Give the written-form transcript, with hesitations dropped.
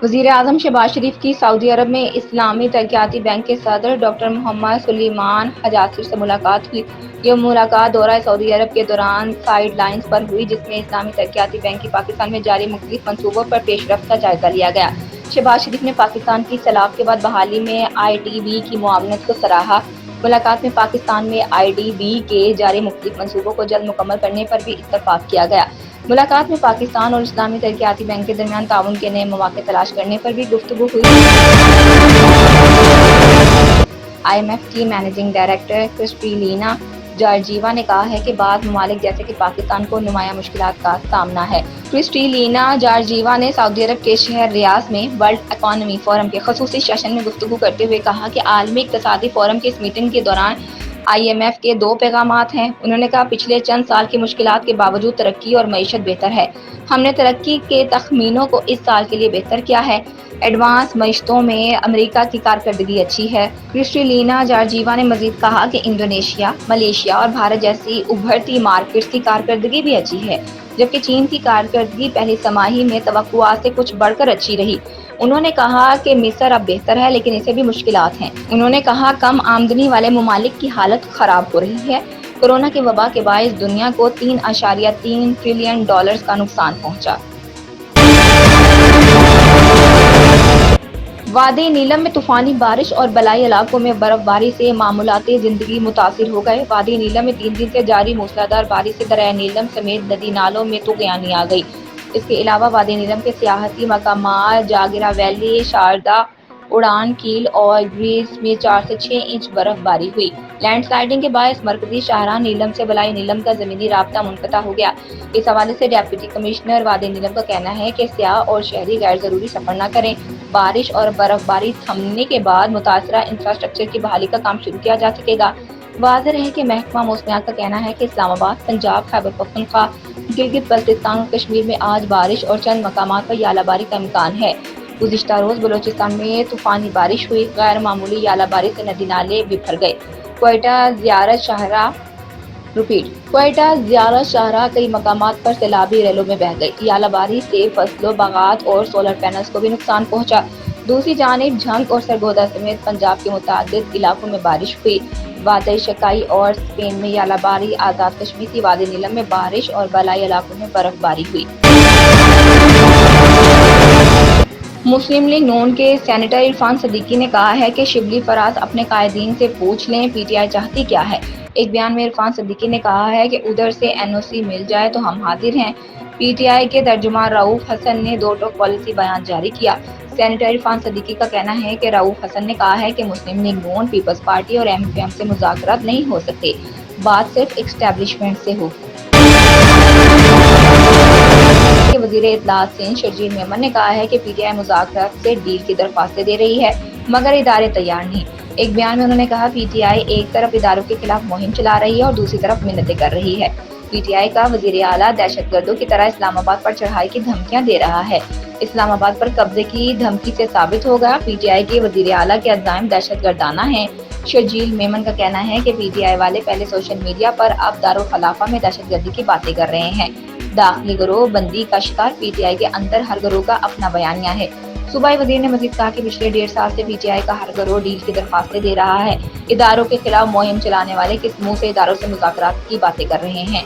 وزیر اعظم شہباز شریف کی سعودی عرب میں اسلامی ترقیاتی بینک کے صدر ڈاکٹر محمد سلیمان حجازی سے ملاقات ہوئی۔ یہ ملاقات دورہ سعودی عرب کے دوران سائیڈ لائنز پر ہوئی، جس میں اسلامی ترقیاتی بینک کی پاکستان میں جاری مختلف منصوبوں پر پیش رفت کا جائزہ لیا گیا۔ شہباز شریف نے پاکستان کی سیلاب کے بعد بحالی میں IDB کی معاونت کو سراہا۔ ملاقات میں پاکستان میں IDB کے جاری مختلف منصوبوں کو جلد مکمل کرنے پر بھی اتفاق کیا گیا۔ ملاقات میں پاکستان اور اسلامی ترقیاتی بینک کے درمیان تعاون کے نئے مواقع تلاش کرنے پر بھی گفتگو ہوئی۔ IMF کی مینیجنگ ڈائریکٹر کرسٹیلینا جارجیوا نے کہا ہے کہ بعض ممالک جیسے کہ پاکستان کو نمایاں مشکلات کا سامنا ہے۔ کرسٹیلینا جارجیوا نے سعودی عرب کے شہر ریاض میں ورلڈ اکانومی فورم کے خصوصی سیشن میں گفتگو کرتے ہوئے کہا کہ عالمی اقتصادی فورم کی اس میٹنگ کے دوران IMF کے دو پیغامات ہیں۔ انہوں نے کہا پچھلے چند سال کی مشکلات کے باوجود ترقی اور معیشت بہتر ہے۔ ہم نے ترقی کے تخمینوں کو اس سال کے لیے بہتر کیا ہے۔ ایڈوانس معیشتوں میں امریکہ کی کارکردگی اچھی ہے۔ کرسٹیلینا جارجیوا نے مزید کہا کہ انڈونیشیا، ملائیشیا اور بھارت جیسی ابھرتی مارکیٹس کی کارکردگی بھی اچھی ہے، جبکہ چین کی کارکردگی پہلی سماہی میں توقعات سے کچھ بڑھ کر اچھی رہی۔ انہوں نے کہا کہ مصر اب بہتر ہے لیکن اسے بھی مشکلات ہیں۔ انہوں نے کہا کم آمدنی والے ممالک کی حالت خراب ہو رہی ہے۔ کورونا کی وبا کے باعث دنیا کو $3.3 ٹریلین کا نقصان پہنچا۔ وادی نیلم میں طوفانی بارش اور بالائی علاقوں میں برف باری سے معمولات زندگی متاثر ہو گئے۔ وادی نیلم میں 3 دن سے جاری موسلادھار بارش سے دریائے نیلم سمیت ندی نالوں میں طغیانی آ گئی۔ اس کے علاوہ وادی نیلم کے سیاحتی مقامات جاگرا ویلی، شاردا، اڑان کیل اور گریز میں 4 سے 6 انچ برف باری ہوئی۔ لینڈ سلائڈنگ کے باعث مرکزی شاہراہ نیلم سے بالائی نیلم کا زمینی رابطہ منقطع ہو گیا۔ اس حوالے سے ڈپٹی کمشنر وادی نیلم کا کہنا ہے کہ سیاح اور شہری غیر ضروری سفر نہ کریں۔ بارش اور برف باری تھمنے کے بعد متاثرہ انفراسٹرکچر کی بحالی کا کام شروع کیا جا سکے گا۔ واضح رہے کہ محکمہ موسمیات کا کہنا ہے کہ اسلام آباد، پنجاب، خیبر پختونخوا، گلگت بلتستان اور کشمیر میں آج بارش اور چند مقامات پر یالہ باری کا امکان ہے۔ گزشتہ روز بلوچستان میں طوفانی بارش ہوئی۔ غیر معمولی یالہ باری سے ندی نالے بکھر گئے۔ کوئٹہ زیارت شاہراہ کئی مقامات پر سیلابی ریلوں میں بہہ گئی۔ یالہ باری سے فصلوں، باغات اور سولر پینلز کو بھی نقصان پہنچا۔ دوسری جانب جھنگ اور سرگودا سمیت پنجاب کے متعدد علاقوں میں بارش ہوئی۔ وادی شکائی اور اسپین میں یالہ باری، آزاد کشمیر کی وادی نیلم میں بارش اور بالائی علاقوں میں برف باری ہوئی۔ مسلم لیگ نون کے سینیٹر عرفان صدیقی نے کہا ہے کہ شبلی فراز اپنے قائدین سے پوچھ لیں PTI چاہتی کیا ہے۔ ایک بیان میں عرفان صدیقی نے کہا ہے کہ ادھر سے NOC مل جائے تو ہم حاضر ہیں۔ PTI کے ترجمان رؤوف حسن نے دو ٹوک پالیسی بیان جاری کیا۔ سینیٹر عرفان صدیقی کا کہنا ہے کہ رؤوف حسن نے کہا ہے کہ مسلم لیگ نون، پیپلز پارٹی اور MFM سے مذاکرات نہیں ہو سکتے، بات صرف اسٹیبلشمنٹ سے ہو۔ وزیر اطلاعات سندھ شرجیل میمن نے کہا ہے کہ PTI مذاکرات سے ڈیل کی درخواستیں دے رہی ہے مگر ادارے تیار نہیں۔ ایک بیان میں انہوں نے کہا PTI ایک طرف اداروں کے خلاف مہم چلا رہی ہے اور دوسری طرف منتیں کر رہی ہے۔ PTI کا وزیر اعلیٰ دہشت گردوں کی طرح اسلام آباد پر چڑھائی کی دھمکیاں دے رہا ہے۔ اسلام آباد پر قبضے کی دھمکی سے ثابت ہوگا PTI کے وزیر اعلیٰ کے عزائم دہشت گردانہ ہیں۔ شرجیل میمن کا کہنا ہے کہ PTI والے پہلے سوشل میڈیا پر اب دارالخلافہ میں دہشت گردی کی باتیں کر رہے ہیں۔ داخلی گروہ بندی کا شکار PTI کے اندر ہر گروہ کا اپنا بیانیہ ہے۔ صوبائی وزیر نے مزید کہا کہ پچھلے 1.5 سال سے PTI کا ہر گروہ ڈیل کی درخواستیں دے رہا ہے۔ اداروں کے خلاف مہم چلانے والے کس منہ سے اداروں سے مذاکرات کی باتیں کر رہے ہیں۔